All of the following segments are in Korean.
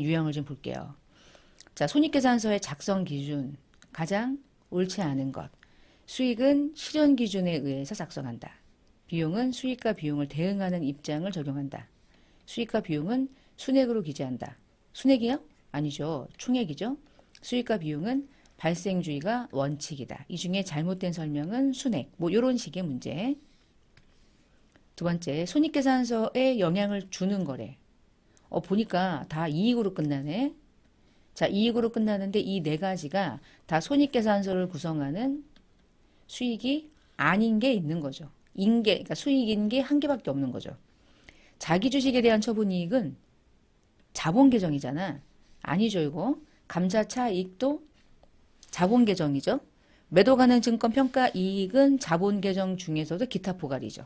유형을 좀 볼게요. 자, 손익계산서의 작성 기준, 가장 옳지 않은 것. 수익은 실현 기준에 의해서 작성한다. 비용은 수익과 비용을 대응하는 입장을 적용한다. 수익과 비용은 순액으로 기재한다. 순액이요? 아니죠. 총액이죠. 수익과 비용은 발생주의가 원칙이다. 이 중에 잘못된 설명은 순액. 뭐 이런 식의 문제. 두 번째, 손익계산서에 영향을 주는 거래. 보니까 다 이익으로 끝나네. 자, 이익으로 끝나는데 이 네 가지가 다 손익계산서를 구성하는 수익이 아닌 게 있는 거죠. 그러니까 수익인 게 한 개밖에 없는 거죠. 자기 주식에 대한 처분이익은 자본 계정이잖아. 아니죠, 이거. 감자차 이익도 자본 계정이죠. 매도 가능 증권 평가 이익은 자본 계정 중에서도 기타 포괄이죠.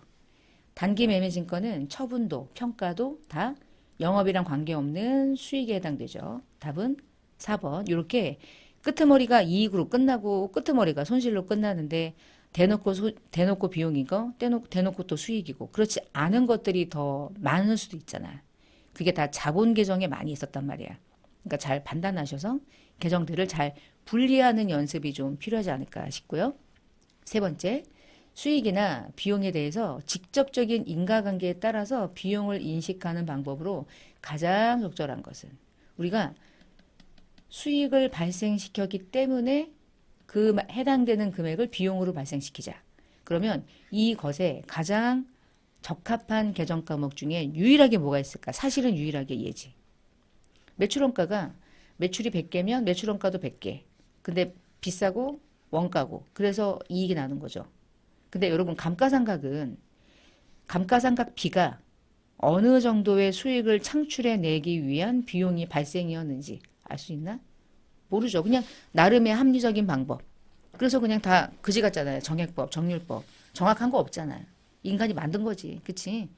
단기 매매 증권은 처분도, 평가도 다 영업이랑 관계없는 수익에 해당되죠. 답은 4번. 이렇게 끄트머리가 이익으로 끝나고 끄트머리가 손실로 끝나는데 대놓고 비용이고 대놓고 또 수익이고 그렇지 않은 것들이 더 많을 수도 있잖아. 그게 다 자본 계정에 많이 있었단 말이야. 그러니까 잘 판단하셔서 계정들을 잘 분리하는 연습이 좀 필요하지 않을까 싶고요. 세 번째, 수익이나 비용에 대해서 직접적인 인과관계에 따라서 비용을 인식하는 방법으로 가장 적절한 것은 우리가 수익을 발생시켰기 때문에 그 해당되는 금액을 비용으로 발생시키자. 그러면 이것에 가장 적합한 계정 과목 중에 유일하게 뭐가 있을까? 사실은 유일하게 얘지. 매출원가가 매출이 100개면 매출원가도 100개. 근데 비싸고 원가고. 그래서 이익이 나는 거죠. 근데 여러분 감가상각은 감가상각비가 어느 정도의 수익을 창출해내기 위한 비용이 발생이었는지 알 수 있나? 모르죠. 그냥 나름의 합리적인 방법. 그래서 그냥 다 그지 같잖아요. 정액법, 정률법. 정확한 거 없잖아요. 인간이 만든 거지. 그치?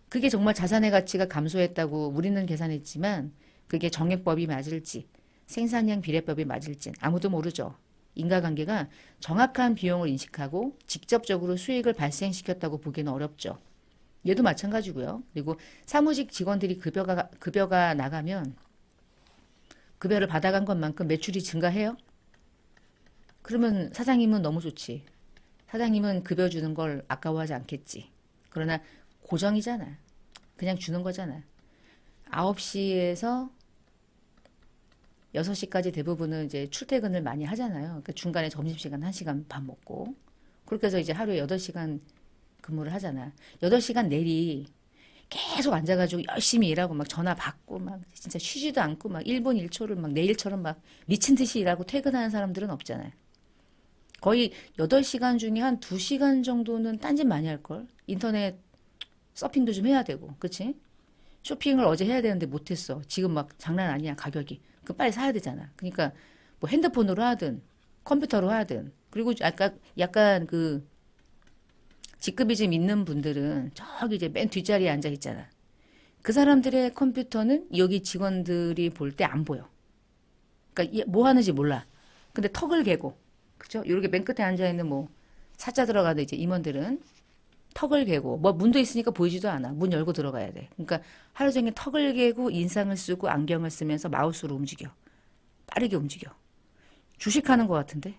그게 정말 자산의 가치가 감소했다고 우리는 계산했지만 그게 정액법이 맞을지 생산량 비례법이 맞을진 아무도 모르죠. 인과관계가 정확한 비용을 인식하고 직접적으로 수익을 발생시켰다고 보기는 어렵죠. 얘도 마찬가지고요. 그리고 사무직 직원들이 급여가 나가면 급여를 받아간 것만큼 매출이 증가해요? 그러면 사장님은 너무 좋지. 사장님은 급여 주는 걸 아까워하지 않겠지. 그러나 고정이잖아. 그냥 주는 거잖아. 9시에서 6시까지 대부분은 이제 출퇴근을 많이 하잖아요. 그러니까 중간에 점심시간 1시간 밥 먹고. 그렇게 해서 이제 하루에 8시간 근무를 하잖아. 8시간 내리 계속 앉아가지고 열심히 일하고 막 전화 받고 막 진짜 쉬지도 않고 막 1분 1초를 막 내일처럼 막 미친 듯이 일하고 퇴근하는 사람들은 없잖아요. 거의 8시간 중에 한 2시간 정도는 딴짓 많이 할걸. 인터넷 서핑도 좀 해야 되고, 그치? 쇼핑을 어제 해야 되는데 못했어. 지금 막 장난 아니야, 가격이. 그 빨리 사야 되잖아. 그러니까 뭐 핸드폰으로 하든 컴퓨터로 하든 그리고 약간 그 직급이 좀 있는 분들은 저기 이제 맨 뒷자리에 앉아 있잖아. 그 사람들의 컴퓨터는 여기 직원들이 볼 때 안 보여. 그러니까 뭐 하는지 몰라. 근데 턱을 개고, 그죠? 이렇게 맨 끝에 앉아 있는 뭐 사자 들어가는 이제 임원들은 턱을 개고 뭐 문도 있으니까 보이지도 않아. 문 열고 들어가야 돼. 그러니까 하루 종일 턱을 개고 인상을 쓰고 안경을 쓰면서 마우스로 움직여. 빠르게 움직여. 주식하는 것 같은데?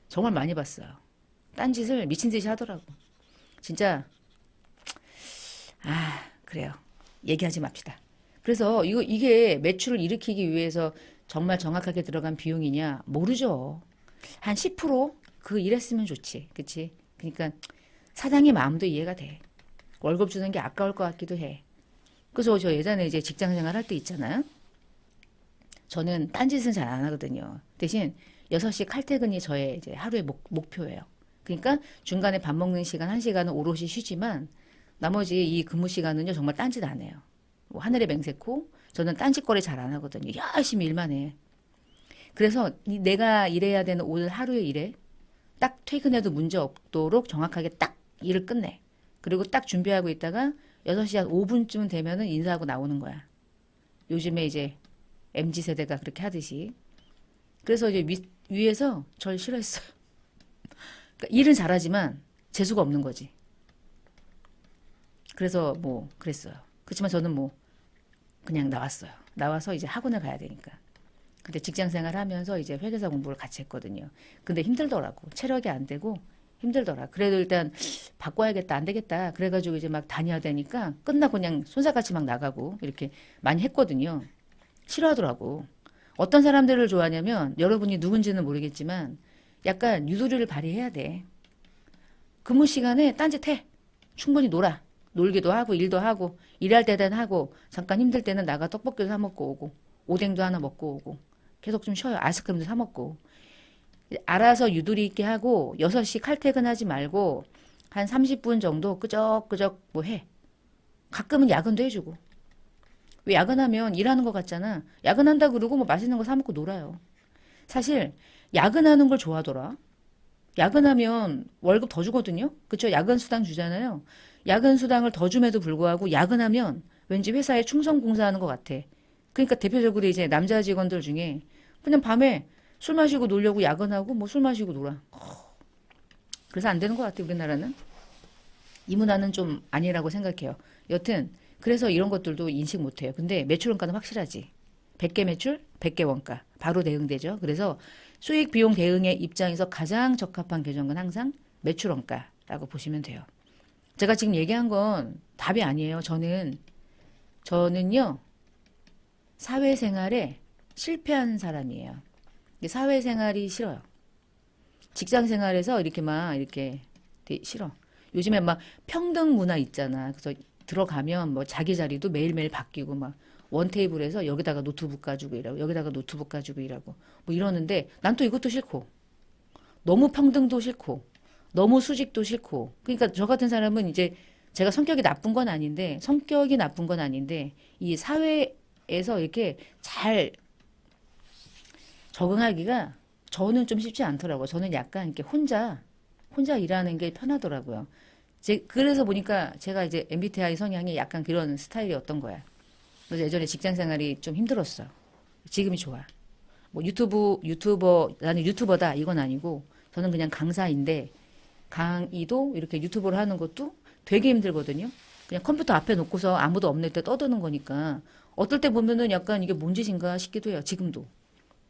정말 많이 봤어요. 딴짓을 미친 듯이 하더라고. 진짜 그래요. 얘기하지 맙시다. 그래서 이게 매출을 일으키기 위해서 정말 정확하게 들어간 비용이냐? 모르죠. 한 10%그 일했으면 좋지. 그치? 그러니까 사장의 마음도 이해가 돼. 월급 주는 게 아까울 것 같기도 해. 그래서 저 예전에 이제 직장 생활 할 때 있잖아요. 저는 딴짓은 잘 안 하거든요. 대신 6시 칼퇴근이 저의 이제 하루의 목표예요. 그러니까 중간에 밥 먹는 시간 1시간은 오롯이 쉬지만 나머지 이 근무 시간은요 정말 딴짓 안 해요. 뭐 하늘의 맹세코 저는 딴짓거리 잘 안 하거든요. 열심히 일만 해. 그래서 내가 일해야 되는 오늘 하루의 일에 딱 퇴근해도 문제 없도록 정확하게 딱 일을 끝내. 그리고 딱 준비하고 있다가 6시 한 5분쯤 되면은 인사하고 나오는 거야. 요즘에 이제 MZ세대가 그렇게 하듯이. 그래서 이제 위에서 절 싫어했어요. 그러니까 일은 잘하지만 재수가 없는 거지. 그래서 뭐 그랬어요. 그렇지만 저는 뭐 그냥 나왔어요. 나와서 이제 학원을 가야 되니까. 근데 직장 생활 하면서 이제 회계사 공부를 같이 했거든요. 근데 힘들더라고. 체력이 안 되고 힘들더라. 그래도 일단 바꿔야겠다. 안 되겠다. 그래가지고 이제 막 다녀야 되니까 끝나고 그냥 손살같이 막 나가고 이렇게 많이 했거든요. 싫어하더라고. 어떤 사람들을 좋아하냐면 여러분이 누군지는 모르겠지만 약간 유도리를 발휘해야 돼. 근무 시간에 딴짓해. 충분히 놀아. 놀기도 하고 일도 하고 일할 때는 하고 잠깐 힘들 때는 나가 떡볶이도 사 먹고 오고 오뎅도 하나 먹고 오고 계속 좀 쉬어요. 아이스크림도 사 먹고 알아서 유도리 있게 하고 6시 칼퇴근하지 말고 한 30분 정도 끄적끄적 뭐 해. 가끔은 야근도 해주고. 왜 야근하면 일하는 것 같잖아. 야근한다 그러고 뭐 맛있는 거 사 먹고 놀아요. 사실 야근하는 걸 좋아하더라. 야근하면 월급 더 주거든요. 그쵸? 야근 수당 주잖아요. 야근 수당을 더 줌에도 불구하고 야근하면 왠지 회사에 충성 봉사하는 것 같아. 그러니까 대표적으로 이제 남자 직원들 중에 그냥 밤에 술 마시고 놀려고 야근하고 뭐 술 마시고 놀아. 그래서 안 되는 것 같아, 우리나라는. 이 문화는 좀 아니라고 생각해요. 여튼 그래서 이런 것들도 인식 못해요. 근데 매출 원가는 확실하지. 100개 매출, 100개 원가. 바로 대응되죠. 그래서 수익 비용 대응의 입장에서 가장 적합한 계정은 항상 매출 원가라고 보시면 돼요. 제가 지금 얘기한 건 답이 아니에요. 저는요, 사회생활에 실패한 사람이에요. 사회생활이 싫어요. 직장생활에서 이렇게 막 이렇게 되게 싫어. 요즘에 막 평등 문화 있잖아. 그래서 들어가면 뭐 자기 자리도 매일매일 바뀌고 막 원테이블에서 여기다가 노트북 가지고 일하고 여기다가 노트북 가지고 일하고 뭐 이러는데 난 또 이것도 싫고 너무 평등도 싫고 너무 수직도 싫고 그러니까 저 같은 사람은 이제 제가 성격이 나쁜 건 아닌데 이 사회에서 이렇게 잘 적응하기가 저는 좀 쉽지 않더라고요. 저는 약간 이렇게 혼자 일하는 게 편하더라고요. 그래서 보니까 제가 이제 MBTI 성향이 약간 그런 스타일이었던 거야. 그래서 예전에 직장 생활이 좀 힘들었어. 지금이 좋아. 뭐 나는 유튜버다 이건 아니고 저는 그냥 강사인데 강의도 이렇게 유튜브를 하는 것도 되게 힘들거든요. 그냥 컴퓨터 앞에 놓고서 아무도 없는 때 떠드는 거니까 어떨 때 보면은 약간 이게 뭔 짓인가 싶기도 해요. 지금도.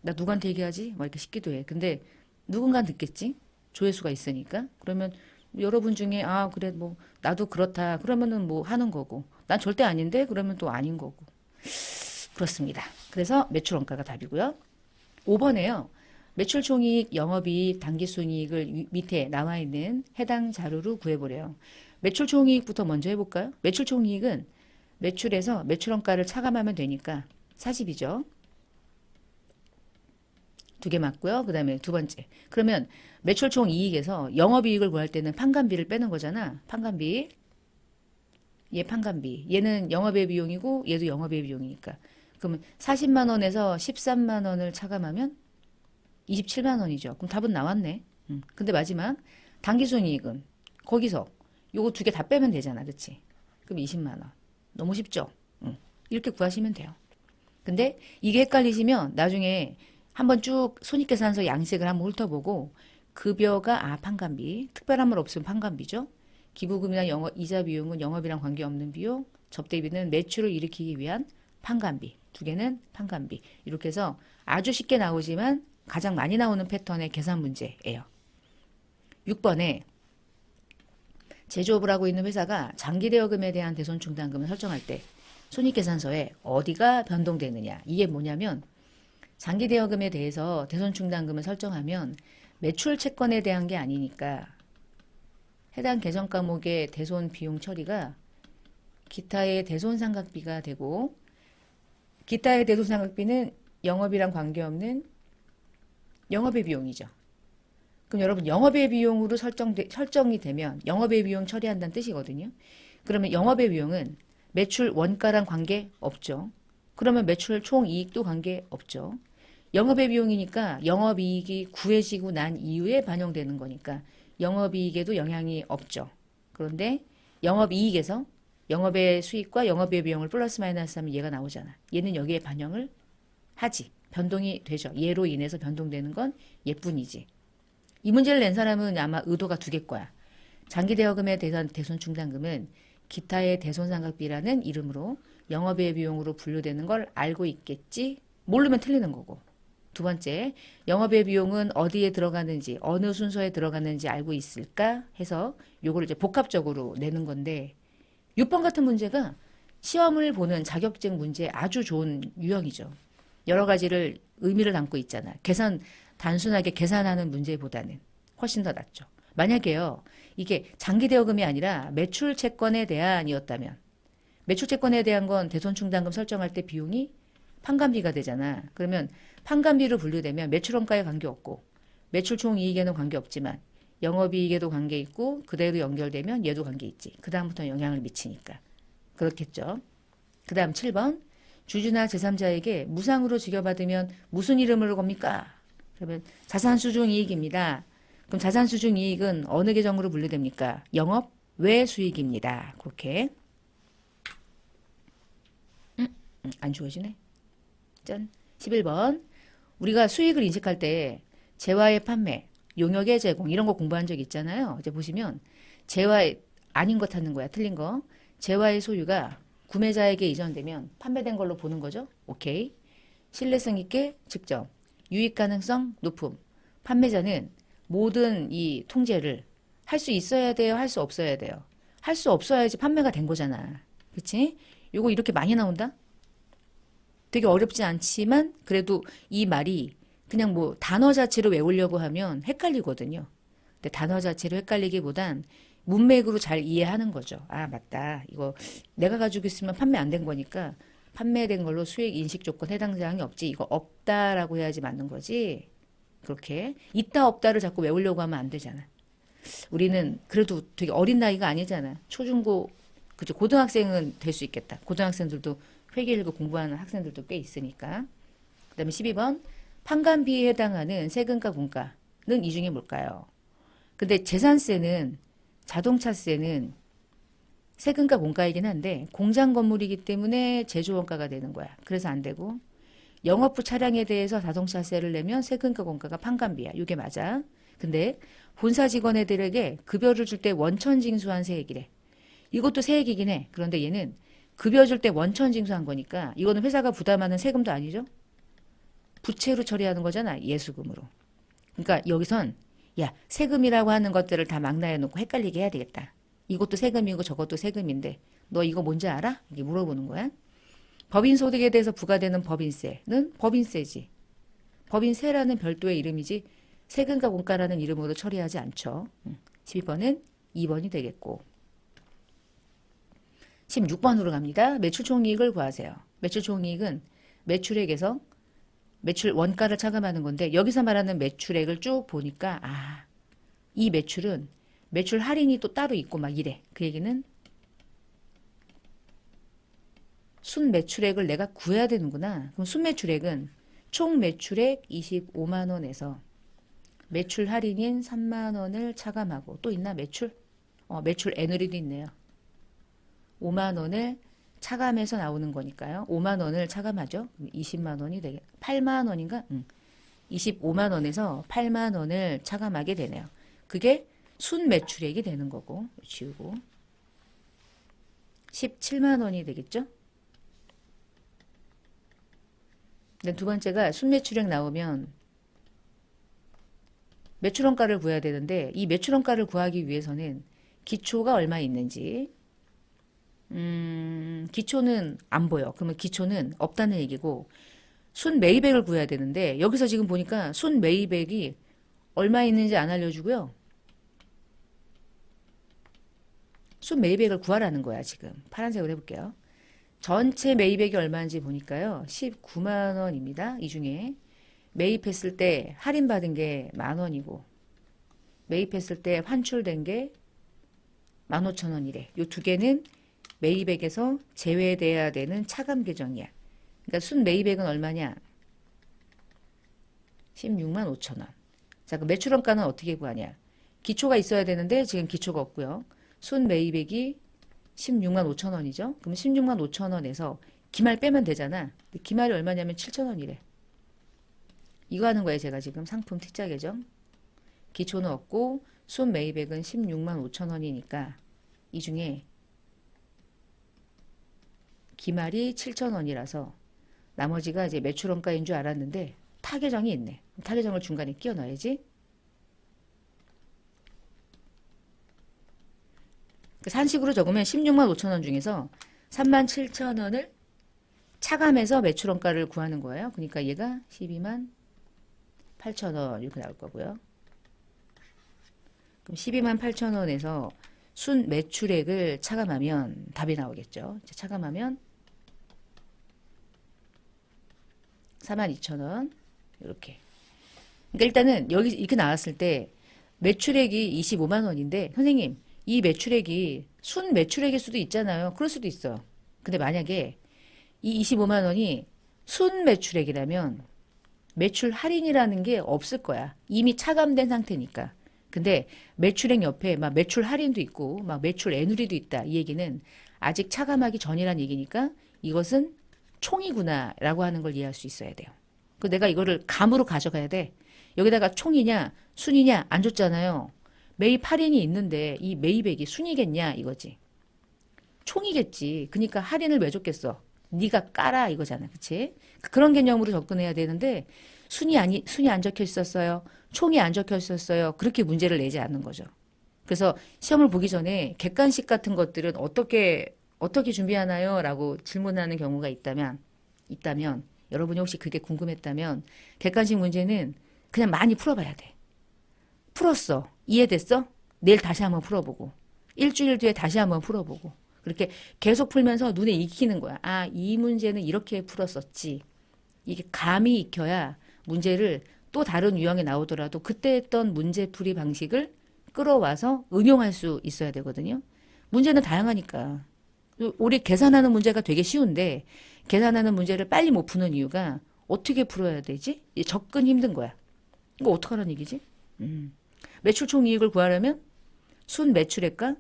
나 누구한테 얘기하지? 막 이렇게 싶기도 해. 근데 누군가 듣겠지? 조회수가 있으니까. 그러면 여러분 중에 아 그래 뭐 나도 그렇다. 그러면은 뭐 하는 거고. 난 절대 아닌데 그러면 또 아닌 거고. 그렇습니다. 그래서 매출 원가가 답이고요. 5번에요. 매출 총이익, 영업이익, 당기순이익을 밑에 나와 있는 해당 자료로 구해보래요. 매출 총이익부터 먼저 해볼까요? 매출 총이익은 매출에서 매출 원가를 차감하면 되니까 40이죠. 두 개 맞고요. 그 다음에 두 번째. 그러면 매출 총 이익에서 영업이익을 구할 때는 판관비를 빼는 거잖아. 판관비. 얘 판관비. 얘는 영업의 비용이고 얘도 영업의 비용이니까. 그러면 40만 원에서 13만 원을 차감하면 27만 원이죠. 그럼 답은 나왔네. 근데 마지막 당기순이익은 거기서 요거 두 개 다 빼면 되잖아. 그치? 그럼 20만 원. 너무 쉽죠? 이렇게 구하시면 돼요. 근데 이게 헷갈리시면 나중에 한번 쭉 손익계산서 양식을 한번 훑어보고 급여가 판관비, 특별한 말 없으면 판관비죠. 기부금이나 이자 비용은 영업이랑 관계없는 비용, 접대비는 매출을 일으키기 위한 판관비, 두 개는 판관비. 이렇게 해서 아주 쉽게 나오지만 가장 많이 나오는 패턴의 계산 문제예요. 6번에 제조업을 하고 있는 회사가 장기대여금에 대한 대손충당금을 설정할 때 손익계산서에 어디가 변동되느냐. 이게 뭐냐면 장기대여금에 대해서 대손충당금을 설정하면 매출 채권에 대한 게 아니니까 해당 계정 과목의 대손 비용 처리가 기타의 대손상각비가 되고 기타의 대손상각비는 영업이랑 관계없는 영업의 비용이죠. 그럼 여러분 영업의 비용으로 설정이 되면 영업의 비용 처리한다는 뜻이거든요. 그러면 영업의 비용은 매출 원가랑 관계 없죠. 그러면 매출 총이익도 관계 없죠. 영업의 비용이니까 영업이익이 구해지고 난 이후에 반영되는 거니까 영업이익에도 영향이 없죠. 그런데 영업이익에서 영업의 수익과 영업의 비용을 플러스 마이너스 하면 얘가 나오잖아. 얘는 여기에 반영을 하지. 변동이 되죠. 얘로 인해서 변동되는 건 얘뿐이지. 이 문제를 낸 사람은 아마 의도가 두 개일 거야. 장기대여금에 대한 대손충당금은 기타의 대손상각비라는 이름으로 영업외 비용으로 분류되는 걸 알고 있겠지? 모르면 틀리는 거고. 두 번째, 영업외 비용은 어디에 들어가는지, 어느 순서에 들어가는지 알고 있을까? 해서 요거를 이제 복합적으로 내는 건데, 6번 같은 문제가 시험을 보는 자격증 문제에 아주 좋은 유형이죠. 여러 가지를 의미를 담고 있잖아. 단순하게 계산하는 문제보다는 훨씬 더 낫죠. 만약에요, 이게 장기대여금이 아니라 매출채권에 대한이었다면, 매출채권에 대한 건 대손충당금 설정할 때 비용이 판관비가 되잖아. 그러면 판관비로 분류되면 매출원가에 관계없고 매출 총이익에는 관계없지만 영업이익에도 관계있고 그대로 연결되면 얘도 관계있지. 그 다음부터 영향을 미치니까. 그렇겠죠. 그 다음 7번. 주주나 제3자에게 무상으로 지급받으면 무슨 이름으로 겁니까? 그러면 자산수중이익입니다. 그럼 자산수중이익은 어느 계정으로 분류됩니까? 영업 외 수익입니다. 그렇게. 안 주어지네. 짠. 11번. 우리가 수익을 인식할 때 재화의 판매, 용역의 제공 이런 거 공부한 적 있잖아요. 이제 보시면 재화의 아닌 거 찾는 거야. 틀린 거. 재화의 소유가 구매자에게 이전되면 판매된 걸로 보는 거죠. 오케이. 신뢰성 있게 측정. 유익 가능성 높음. 판매자는 모든 이 통제를 할 수 있어야 돼요? 할 수 없어야 돼요? 할 수 없어야지 판매가 된 거잖아. 그치? 요거 이렇게 많이 나온다? 되게 어렵지 않지만 그래도 이 말이 그냥 뭐 단어 자체로 외우려고 하면 헷갈리거든요. 근데 단어 자체로 헷갈리기보단 문맥으로 잘 이해하는 거죠. 아, 맞다. 이거 내가 가지고 있으면 판매 안 된 거니까 판매된 걸로 수익 인식 조건 해당 사항이 없지. 이거 없다라고 해야지 맞는 거지. 그렇게 있다 없다를 자꾸 외우려고 하면 안 되잖아. 우리는 그래도 되게 어린 나이가 아니잖아. 초중고 그죠. 고등학생은 될 수 있겠다. 고등학생들도 회계일고 공부하는 학생들도 꽤 있으니까. 그 다음에 12번. 판관비에 해당하는 세금과 공가는 이 중에 뭘까요? 근데 재산세는 자동차세는 세금과 공가이긴 한데 공장 건물이기 때문에 제조원가가 되는 거야. 그래서 안 되고 영업부 차량에 대해서 자동차세를 내면 세금과 공가가 판관비야. 이게 맞아. 근데 본사 직원들에게 급여를 줄 때 원천 징수한 세액이래. 이것도 세액이긴 해. 그런데 얘는 급여 줄 때 원천 징수한 거니까 이거는 회사가 부담하는 세금도 아니죠. 부채로 처리하는 거잖아. 예수금으로. 그러니까 여기선 야 세금이라고 하는 것들을 다 망라해 놓고 헷갈리게 해야 되겠다. 이것도 세금이고 저것도 세금인데 너 이거 뭔지 알아? 이게 물어보는 거야. 법인소득에 대해서 부과되는 법인세는 법인세지. 법인세라는 별도의 이름이지 세금과 공가라는 이름으로 처리하지 않죠. 12번은 2번이 되겠고 16번으로 갑니다. 매출총이익을 구하세요. 매출총이익은 매출액에서 매출 원가를 차감하는 건데 여기서 말하는 매출액을 쭉 보니까 이 매출은 매출 할인이 또 따로 있고 막 이래. 그 얘기는 순매출액을 내가 구해야 되는구나. 그럼 순매출액은 총 매출액 25만 원에서 매출 할인인 3만 원을 차감하고 또 있나 매출? 매출 애누리도 있네요. 5만 원을 차감해서 나오는 거니까요. 5만 원을 차감하죠. 20만 원이 되게 8만 원인가? 25만 원에서 8만 원을 차감하게 되네요. 그게 순매출액이 되는 거고 지우고 17만 원이 되겠죠. 두 번째가 순매출액 나오면 매출원가를 구해야 되는데 이 매출원가를 구하기 위해서는 기초가 얼마 있는지 기초는 안 보여. 그러면 기초는 없다는 얘기고 순매입액을 구해야 되는데 여기서 지금 보니까 순매입액이 얼마 있는지 안 알려주고요. 순매입액을 구하라는 거야 지금. 파란색으로 해볼게요. 전체 매입액이 얼마인지 보니까요. 19만 원입니다. 이 중에 매입했을 때 할인받은 게 만 원이고 매입했을 때 환출된 게 15,000원이래. 요 두 개는 매입액에서 제외돼야 되는 차감 계정이야. 그러니까 순 매입액은 얼마냐? 16만 5천 원. 자, 그럼 매출원가는 어떻게 구하냐? 기초가 있어야 되는데 지금 기초가 없고요. 순 매입액이 16만 5천 원이죠. 그럼 16만 5천 원에서 기말 빼면 되잖아. 근데 기말이 얼마냐면 7천 원이래. 이거 하는 거예요. 제가 지금 상품 T자 계정. 기초는 없고 순 매입액은 16만 5천 원이니까 이 중에 기말이 7,000원이라서 나머지가 이제 매출원가인 줄 알았는데 타계정이 있네. 타계정을 중간에 끼워 넣어야지. 산식으로 적으면 16만 5천 원 중에서 3만 7천 원을 차감해서 매출원가를 구하는 거예요. 그러니까 얘가 12만 8천 원 이렇게 나올 거고요. 그럼 12만 8천 원에서 순 매출액을 차감하면 답이 나오겠죠. 차감하면 4만 2천 원 이렇게. 그러니까 일단은 여기 이렇게 나왔을 때 매출액이 25만 원인데 선생님 이 매출액이 순 매출액일 수도 있잖아요. 그럴 수도 있어. 근데 만약에 이 25만 원이 순 매출액이라면 매출 할인이라는 게 없을 거야. 이미 차감된 상태니까. 근데 매출액 옆에 막 매출 할인도 있고 막 매출 애누리도 있다. 이 얘기는 아직 차감하기 전이란 얘기니까 이것은 총이구나라고 하는 걸 이해할 수 있어야 돼요. 그 내가 이거를 감으로 가져가야 돼. 여기다가 총이냐 순이냐 안 줬잖아요. 매입 할인이 있는데 이 매입액이 순이겠냐 이거지. 총이겠지. 그러니까 할인을 왜 줬겠어? 네가 까라 이거잖아. 그치? 그런 개념으로 접근해야 되는데 순이 안 적혀 있었어요. 총이 안 적혀 있었어요. 그렇게 문제를 내지 않는 거죠. 그래서 시험을 보기 전에 객관식 같은 것들은 어떻게 준비하나요? 라고 질문하는 경우가 있다면 여러분이 혹시 그게 궁금했다면 객관식 문제는 그냥 많이 풀어봐야 돼. 풀었어. 이해됐어? 내일 다시 한번 풀어보고 일주일 뒤에 다시 한번 풀어보고 그렇게 계속 풀면서 눈에 익히는 거야. 아, 이 문제는 이렇게 풀었었지. 이게 감이 익혀야 문제를 또 다른 유형이 나오더라도 그때 했던 문제풀이 방식을 끌어와서 응용할 수 있어야 되거든요. 문제는 다양하니까. 우리 계산하는 문제가 되게 쉬운데 계산하는 문제를 빨리 못 푸는 이유가 어떻게 풀어야 되지? 접근 힘든 거야. 이거 어떡하라는 얘기지? 매출 총이익을 구하려면 순 매출액과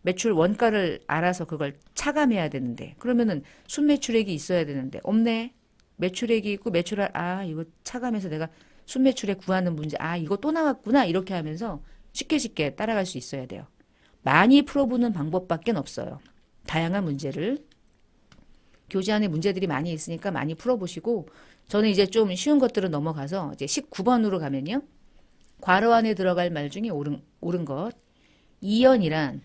매출 원가를 알아서 그걸 차감해야 되는데 그러면은 순 매출액이 있어야 되는데 없네. 매출액이 있고 이거 차감해서 내가 순 매출액 구하는 문제 이거 또 나왔구나 이렇게 하면서 쉽게 따라갈 수 있어야 돼요. 많이 풀어보는 방법밖에 없어요. 다양한 문제를 교재 안에 문제들이 많이 있으니까 많이 풀어보시고 저는 이제 좀 쉬운 것들은 넘어가서 이제 19번으로 가면요. 괄호 안에 들어갈 말 중에 옳은 것. 이연이란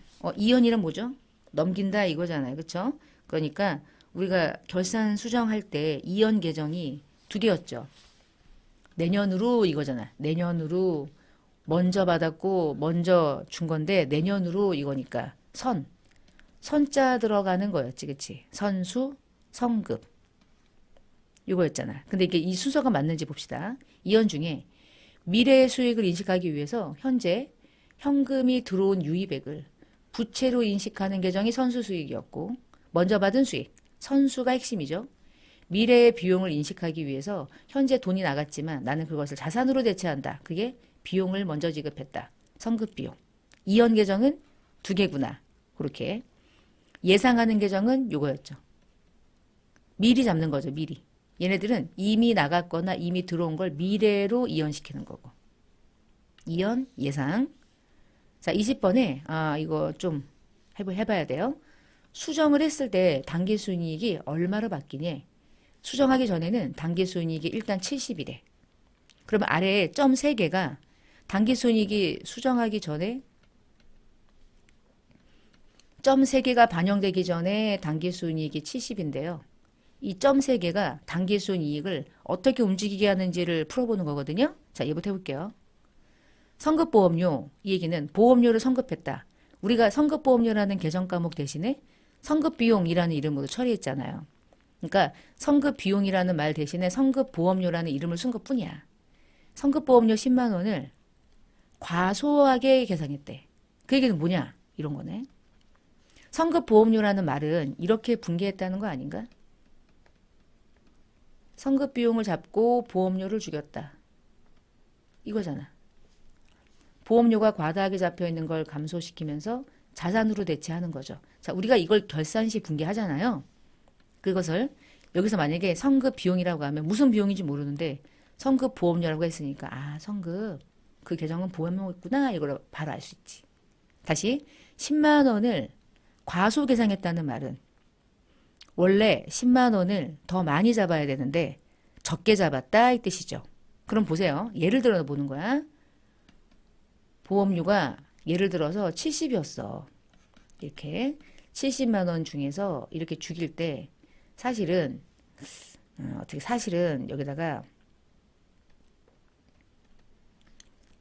뭐죠? 넘긴다 이거잖아요. 그렇죠? 그러니까 우리가 결산 수정할 때 이연 계정이 두 개였죠. 내년으로 이거잖아. 내년으로 먼저 받았고 먼저 준 건데 내년으로 이거니까 선자 들어가는 거였지. 그치? 선수, 성급. 이거였잖아. 근데 이게 이 순서가 맞는지 봅시다. 이연 중에 미래의 수익을 인식하기 위해서 현재 현금이 들어온 유입액을 부채로 인식하는 계정이 선수 수익이었고 먼저 받은 수익, 선수가 핵심이죠. 미래의 비용을 인식하기 위해서 현재 돈이 나갔지만 나는 그것을 자산으로 대체한다. 그게 비용을 먼저 지급했다. 성급 비용. 이연 계정은 두 개구나. 그렇게. 예상하는 계정은 요거였죠. 미리 잡는 거죠. 미리. 얘네들은 이미 나갔거나 이미 들어온 걸 미래로 이연시키는 거고. 이연, 예상. 자, 20번에 이거 좀 해봐야 돼요. 수정을 했을 때 당기순이익이 얼마로 바뀌니? 수정하기 전에는 당기순이익이 일단 70이래. 그러면 아래에 점 3개가 당기순이익이 수정하기 전에 점 3개가 반영되기 전에 당기순이익이 70인데요. 이 점 3개가 당기순이익을 어떻게 움직이게 하는지를 풀어보는 거거든요. 자, 얘부터 해볼게요. 성급보험료, 이 얘기는 보험료를 성급했다. 우리가 성급보험료라는 계정 과목 대신에 성급비용이라는 이름으로 처리했잖아요. 그러니까 성급비용이라는 말 대신에 성급보험료라는 이름을 쓴 것뿐이야. 성급보험료 10만 원을 과소하게 계산했대. 그 얘기는 뭐냐? 이런 거네. 성급보험료라는 말은 이렇게 분개했다는 거 아닌가? 성급비용을 잡고 보험료를 죽였다. 이거잖아. 보험료가 과다하게 잡혀있는 걸 감소시키면서 자산으로 대체하는 거죠. 자, 우리가 이걸 결산시 분개하잖아요. 그것을 여기서 만약에 성급 비용이라고 하면 무슨 비용인지 모르는데 성급 보험료라고 했으니까 성급 그 계정은 보험료였구나 이걸 바로 알 수 있지. 다시 10만 원을 과소 계상했다는 말은 원래 10만 원을 더 많이 잡아야 되는데 적게 잡았다 이 뜻이죠. 그럼 보세요. 예를 들어 보는 거야. 보험료가 예를 들어서 70이었어. 이렇게 70만 원 중에서 이렇게 죽일 때 사실은 어떻게 사실은 여기다가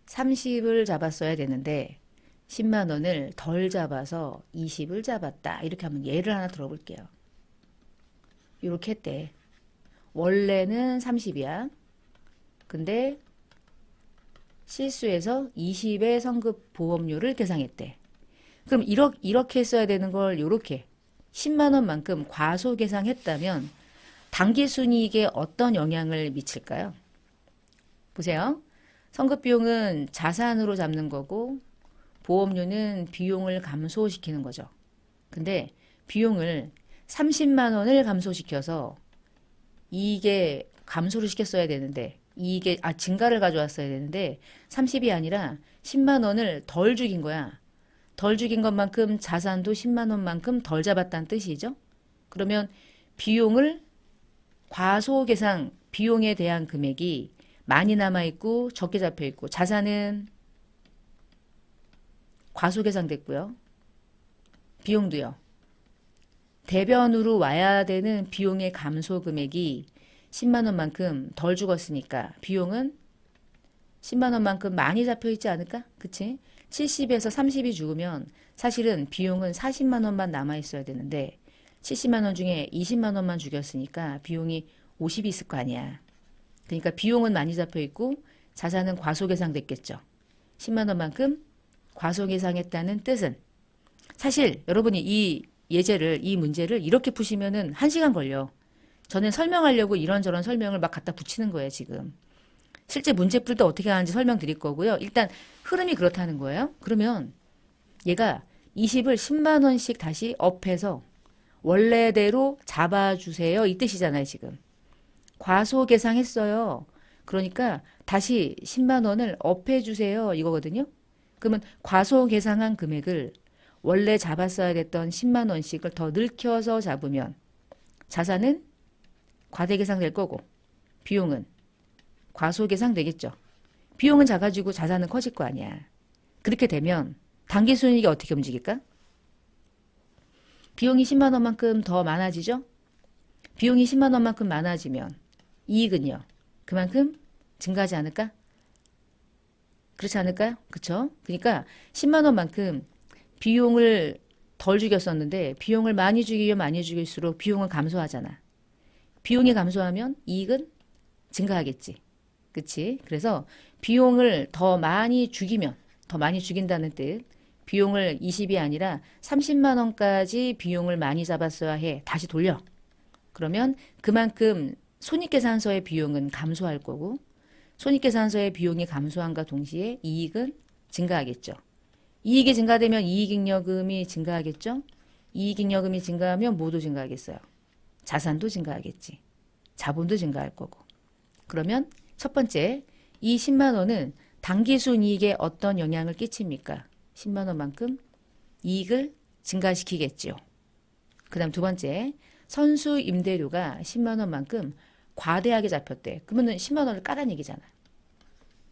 30을 잡았어야 되는데 10만 원을 덜 잡아서 20을 잡았다. 이렇게 한번 예를 하나 들어볼게요. 이렇게 했대. 원래는 30이야. 근데 실수해서 20의 성급 보험료를 계상했대. 그럼 이렇게 했어야 되는 걸 이렇게 10만 원만큼 과소계상했다면 당기순이익에 어떤 영향을 미칠까요? 보세요. 성급비용은 자산으로 잡는 거고 보험료는 비용을 감소시키는 거죠. 근데 비용을 30만 원을 감소시켜서 이익에 감소를 시켰어야 되는데 이익에 증가를 가져왔어야 되는데 30이 아니라 10만 원을 덜 죽인 거야. 덜 죽인 것만큼 자산도 10만 원만큼 덜 잡았다는 뜻이죠. 그러면 비용을 과소계상 비용에 대한 금액이 많이 남아있고 적게 잡혀있고 자산은 과소계상됐고요. 비용도요. 대변으로 와야 되는 비용의 감소 금액이 10만 원만큼 덜 죽었으니까 비용은 10만 원만큼 많이 잡혀있지 않을까? 그치? 70에서 30이 죽으면 사실은 비용은 40만 원만 남아있어야 되는데 70만 원 중에 20만 원만 죽였으니까 비용이 50이 있을 거 아니야. 그러니까 비용은 많이 잡혀있고 자산은 과소계상됐겠죠. 10만 원만큼 과소계상했다는 뜻은 사실 여러분이 이 문제를 이렇게 푸시면은 1시간 걸려. 저는 설명하려고 이런저런 설명을 막 갖다 붙이는 거예요, 지금. 실제 문제 풀 때 어떻게 하는지 설명드릴 거고요. 일단 흐름이 그렇다는 거예요. 그러면 얘가 20을 10만 원씩 다시 업해서 원래대로 잡아주세요. 이 뜻이잖아요, 지금. 과소계상했어요. 그러니까 다시 10만 원을 업해주세요. 이거거든요. 그러면 과소계상한 금액을 원래 잡았어야 됐던 10만 원씩을 더 늘켜서 잡으면 자산은 과대계상 될 거고 비용은 과소계상 되겠죠. 비용은 작아지고 자산은 커질 거 아니야. 그렇게 되면 당기순이익이 어떻게 움직일까? 비용이 10만 원만큼 더 많아지죠? 비용이 10만 원만큼 많아지면 이익은요. 그만큼 증가하지 않을까? 그렇지 않을까요? 그쵸? 그러니까 10만 원만큼 비용을 덜 죽였었는데 비용을 많이 죽이면 많이 죽일수록 비용은 감소하잖아. 비용이 감소하면 이익은 증가하겠지. 그치? 그래서 비용을 더 많이 죽이면 더 많이 죽인다는 뜻. 비용을 20이 아니라 30만 원까지 비용을 많이 잡았어야 해. 다시 돌려. 그러면 그만큼 손익계산서의 비용은 감소할 거고 손익계산서의 비용이 감소함과 동시에 이익은 증가하겠죠. 이익이 증가되면 이익잉여금이 증가하겠죠. 이익잉여금이 증가하면 뭐도 증가하겠어요. 자산도 증가하겠지. 자본도 증가할 거고. 그러면 첫 번째, 이 10만 원은 당기순이익에 어떤 영향을 끼칩니까? 10만 원만큼 이익을 증가시키겠지요. 그 다음 두 번째, 선수 임대료가 10만 원만큼 과대하게 잡혔대. 그러면 10만 원을 까란 얘기잖아.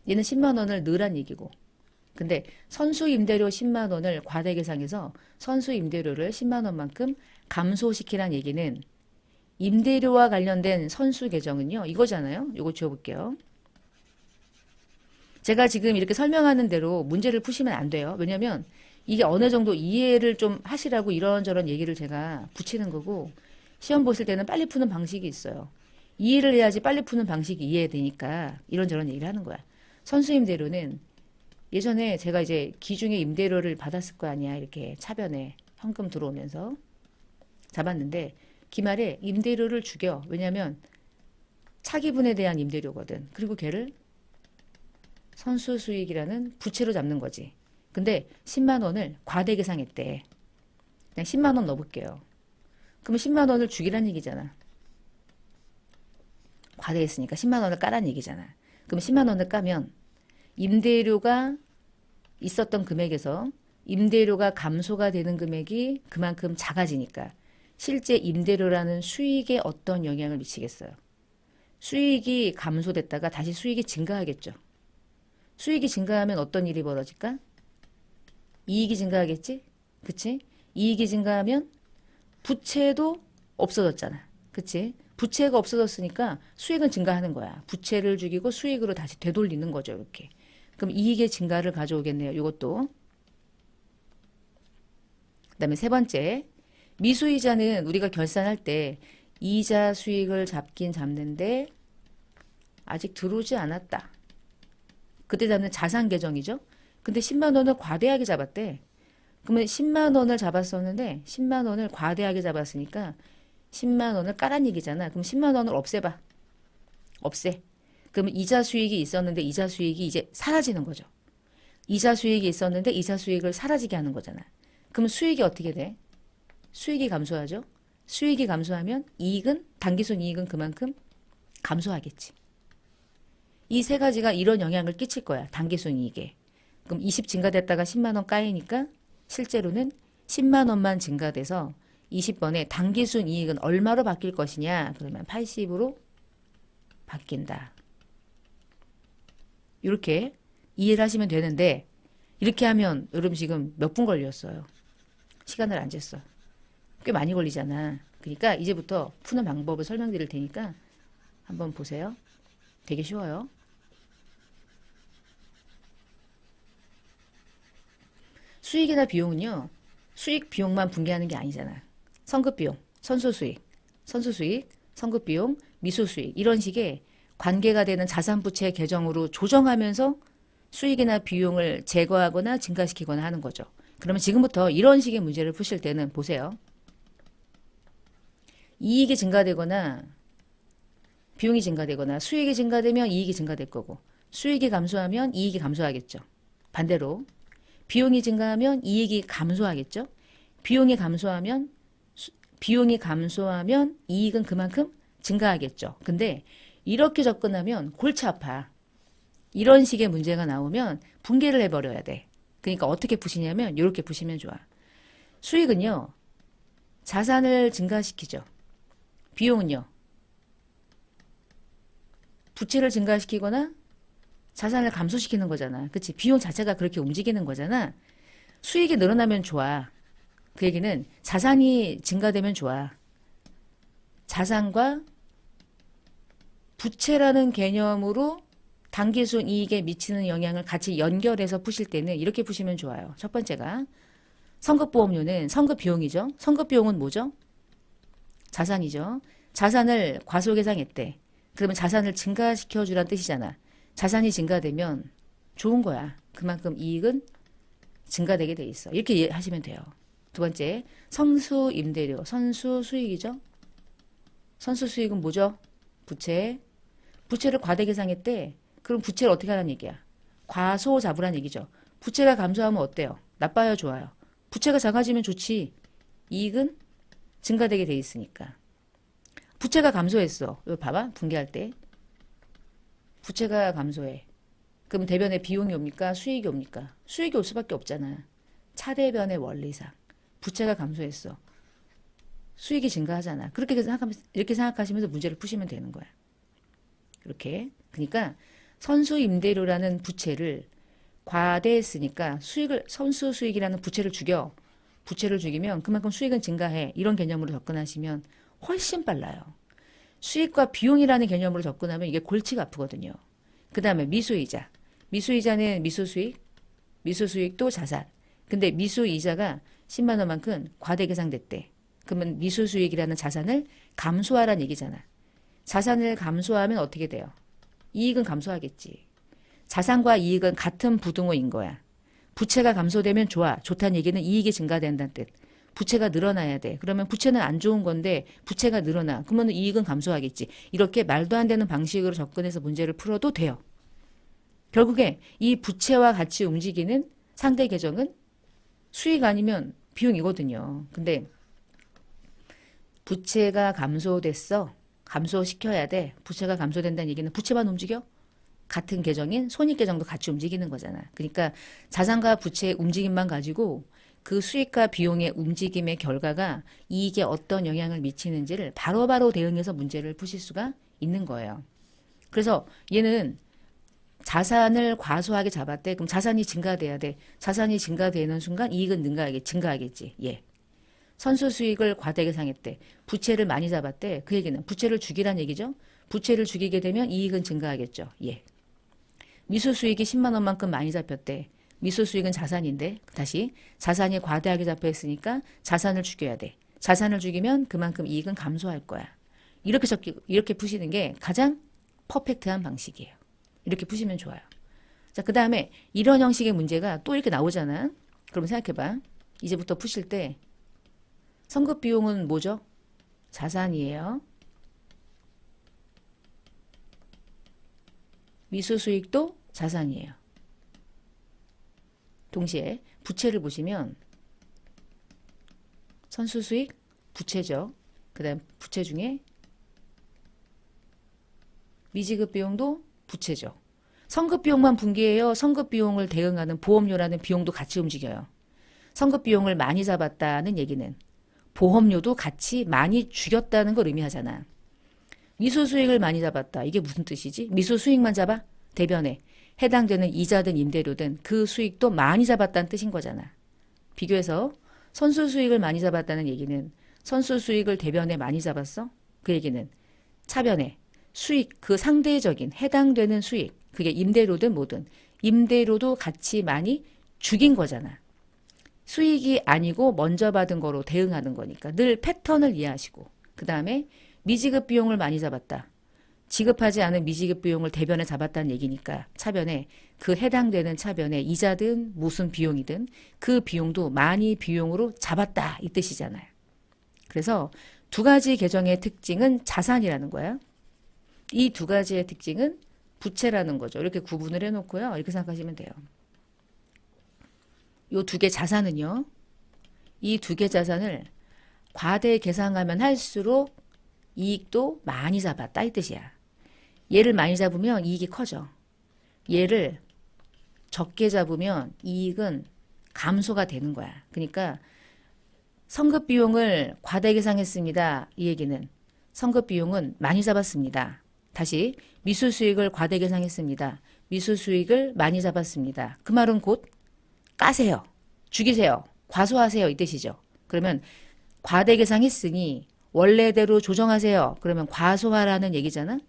얘는 10만 원을 넣으란 얘기고. 근데 선수 임대료 10만 원을 과대 계상해서 선수 임대료를 10만 원만큼 감소시키란 얘기는 임대료와 관련된 선수 계정은요. 이거잖아요. 이거 지워볼게요. 제가 지금 이렇게 설명하는 대로 문제를 푸시면 안 돼요. 왜냐면 이게 어느 정도 이해를 좀 하시라고 이런저런 얘기를 제가 붙이는 거고 시험 보실 때는 빨리 푸는 방식이 있어요. 이해를 해야지 빨리 푸는 방식이 이해되니까 이런저런 얘기를 하는 거야. 선수 임대료는 예전에 제가 이제 기중에 임대료를 받았을 거 아니야. 이렇게 차변에 현금 들어오면서 잡았는데 기말에 임대료를 죽여. 왜냐면 차기분에 대한 임대료거든. 그리고 걔를 선수 수익이라는 부채로 잡는 거지. 근데 10만 원을 과대 계상했대. 그냥 10만 원 넣어볼게요. 그러면 10만 원을 죽이란 얘기잖아. 과대했으니까 10만 원을 까란 얘기잖아. 그럼 10만 원을 까면 임대료가 있었던 금액에서 임대료가 감소가 되는 금액이 그만큼 작아지니까 실제 임대료라는 수익에 어떤 영향을 미치겠어요? 수익이 감소됐다가 다시 수익이 증가하겠죠. 수익이 증가하면 어떤 일이 벌어질까? 이익이 증가하겠지? 그치? 이익이 증가하면 부채도 없어졌잖아. 그치? 부채가 없어졌으니까 수익은 증가하는 거야. 부채를 죽이고 수익으로 다시 되돌리는 거죠. 이렇게. 그럼 이익의 증가를 가져오겠네요. 이것도. 그다음에 세 번째. 미수이자는 우리가 결산할 때 이자 수익을 잡긴 잡는데 아직 들어오지 않았다. 그때 잡는 자산 계정이죠. 근데 10만 원을 과대하게 잡았대. 그러면 10만 원을 잡았었는데 10만 원을 과대하게 잡았으니까 10만 원을 까란 얘기잖아. 그럼 10만 원을 없애봐. 없애. 그러면 이자 수익이 있었는데 이자 수익이 이제 사라지는 거죠. 이자 수익이 있었는데 이자 수익을 사라지게 하는 거잖아. 그럼 수익이 어떻게 돼? 수익이 감소하죠. 수익이 감소하면 이익은 단기순 이익은 그만큼 감소하겠지. 이 세 가지가 이런 영향을 끼칠 거야. 단기순 이익에. 그럼 20 증가됐다가 10만 원 까이니까 실제로는 10만 원만 증가돼서 20번에 단기순 이익은 얼마로 바뀔 것이냐? 그러면 80으로 바뀐다. 이렇게 이해를 하시면 되는데 이렇게 하면 여러분 지금 몇 분 걸렸어요? 시간을 안 쟀어. 꽤 많이 걸리잖아. 그러니까 이제부터 푸는 방법을 설명드릴 테니까 한번 보세요. 되게 쉬워요. 수익이나 비용은요. 수익 비용만 분개하는 게 아니잖아. 선급비용, 선수수익, 선수수익, 선급비용, 미수수익 이런 식의 관계가 되는 자산부채 계정으로 조정하면서 수익이나 비용을 제거하거나 증가시키거나 하는 거죠. 그러면 지금부터 이런 식의 문제를 푸실 때는 보세요. 이익이 증가되거나 비용이 증가되거나 수익이 증가되면 이익이 증가될 거고 수익이 감소하면 이익이 감소하겠죠. 반대로 비용이 증가하면 이익이 감소하겠죠. 비용이 감소하면 이익은 그만큼 증가하겠죠. 근데 이렇게 접근하면 골치 아파. 이런 식의 문제가 나오면 분개를 해버려야 돼. 그러니까 어떻게 푸시냐면 이렇게 푸시면 좋아. 수익은요. 자산을 증가시키죠. 비용은요. 부채를 증가시키거나 자산을 감소시키는 거잖아. 그치? 비용 자체가 그렇게 움직이는 거잖아. 수익이 늘어나면 좋아. 그 얘기는 자산이 증가되면 좋아. 자산과 부채라는 개념으로 단기순 이익에 미치는 영향을 같이 연결해서 푸실 때는 이렇게 푸시면 좋아요. 첫 번째가 선급보험료는 선급비용이죠. 선급비용은 뭐죠? 자산이죠. 자산을 과소계상했대. 그러면 자산을 증가시켜주란 뜻이잖아. 자산이 증가되면 좋은 거야. 그만큼 이익은 증가되게 돼 있어. 이렇게 이해하시면 돼요. 두 번째, 선수임대료, 선수수익이죠. 선수수익은 뭐죠? 부채. 부채를 과대계상했대. 그럼 부채를 어떻게 하라는 얘기야? 과소 잡으란 얘기죠. 부채가 감소하면 어때요? 나빠요? 좋아요? 부채가 작아지면 좋지. 이익은 증가되게 돼 있으니까. 부채가 감소했어. 이거 봐봐. 분개할 때. 부채가 감소해. 그럼 대변에 비용이 옵니까? 수익이 옵니까? 수익이 올 수밖에 없잖아. 차대변의 원리상. 부채가 감소했어. 수익이 증가하잖아. 이렇게 생각하시면서 문제를 푸시면 되는 거야. 이렇게. 그러니까 선수임대료라는 부채를 과대했으니까 선수 수익이라는 부채를 죽여. 부채를 죽이면 그만큼 수익은 증가해. 이런 개념으로 접근하시면 훨씬 빨라요. 수익과 비용이라는 개념으로 접근하면 이게 골치가 아프거든요. 그 다음에 미수이자. 미수이자는 미수수익, 미수수익도 자산. 근데 미수이자가 10만 원만큼 과대계상됐대. 그러면 미수수익이라는 자산을 감소하라는 얘기잖아. 자산을 감소하면 어떻게 돼요? 이익은 감소하겠지. 자산과 이익은 같은 부등호인 거야. 부채가 감소되면 좋아. 좋다는 얘기는 이익이 증가된다는 뜻. 부채가 늘어나야 돼. 그러면 부채는 안 좋은 건데 부채가 늘어나. 그러면 이익은 감소하겠지. 이렇게 말도 안 되는 방식으로 접근해서 문제를 풀어도 돼요. 결국에 이 부채와 같이 움직이는 상대 계정은 수익 아니면 비용이거든요. 근데 부채가 감소됐어. 감소시켜야 돼. 부채가 감소된다는 얘기는 부채만 움직여? 같은 계정인 손익계정도 같이 움직이는 거잖아. 그러니까 자산과 부채의 움직임만 가지고 그 수익과 비용의 움직임의 결과가 이익에 어떤 영향을 미치는지를 바로바로 대응해서 문제를 푸실 수가 있는 거예요. 그래서 얘는 자산을 과소하게 잡았대. 그럼 자산이 증가돼야 돼. 자산이 증가되는 순간 이익은 증가하겠지. 예. 선수 수익을 과다하게 상했대. 부채를 많이 잡았대. 그 얘기는 부채를 죽이란 얘기죠. 부채를 죽이게 되면 이익은 증가하겠죠. 예. 미수 수익이 10만 원만큼 많이 잡혔대. 미수 수익은 자산인데 다시 자산이 과다하게 잡혀 있으니까 자산을 죽여야 돼. 자산을 죽이면 그만큼 이익은 감소할 거야. 이렇게 푸시는 게 가장 퍼펙트한 방식이에요. 이렇게 푸시면 좋아요. 자, 그 다음에 이런 형식의 문제가 또 이렇게 나오잖아. 그럼 생각해봐. 이제부터 푸실 때 선급 비용은 뭐죠? 자산이에요. 미수 수익도 자산이에요. 동시에 부채를 보시면 선수 수익 부채죠. 그 다음 부채 중에 미지급 비용도 부채죠. 선급 비용만 분기해요. 선급 비용을 대응하는 보험료라는 비용도 같이 움직여요. 선급 비용을 많이 잡았다는 얘기는 보험료도 같이 많이 죽였다는 걸 의미하잖아. 미수 수익을 많이 잡았다. 이게 무슨 뜻이지? 미수 수익만 잡아? 대변에 해당되는 이자든 임대료든 그 수익도 많이 잡았다는 뜻인 거잖아. 비교해서 선수 수익을 많이 잡았다는 얘기는 선수 수익을 대변에 많이 잡았어? 그 얘기는 차변에 수익, 그 상대적인 해당되는 수익, 그게 임대료든 뭐든 임대료도 같이 많이 죽인 거잖아. 수익이 아니고 먼저 받은 거로 대응하는 거니까 늘 패턴을 이해하시고 그 다음에 미지급 비용을 많이 잡았다. 지급하지 않은 미지급 비용을 대변에 잡았다는 얘기니까 차변에 그 해당되는 차변에 이자든 무슨 비용이든 그 비용도 많이 비용으로 잡았다 이 뜻이잖아요. 그래서 두 가지 계정의 특징은 자산이라는 거야. 이 두 가지의 특징은 부채라는 거죠. 이렇게 구분을 해놓고요. 이렇게 생각하시면 돼요. 요 두 개 자산은요. 이 두 개 자산을 과대 계상하면 할수록 이익도 많이 잡았다 이 뜻이야. 얘를 많이 잡으면 이익이 커져. 얘를 적게 잡으면 이익은 감소가 되는 거야. 그러니까 선급 비용을 과대 계상했습니다. 이 얘기는 선급 비용은 많이 잡았습니다. 다시 미수 수익을 과대 계상했습니다. 미수 수익을 많이 잡았습니다. 그 말은 곧 까세요. 죽이세요. 과소하세요. 이 뜻이죠. 그러면 과대 계상했으니 원래대로 조정하세요. 그러면 과소하라는 얘기잖아.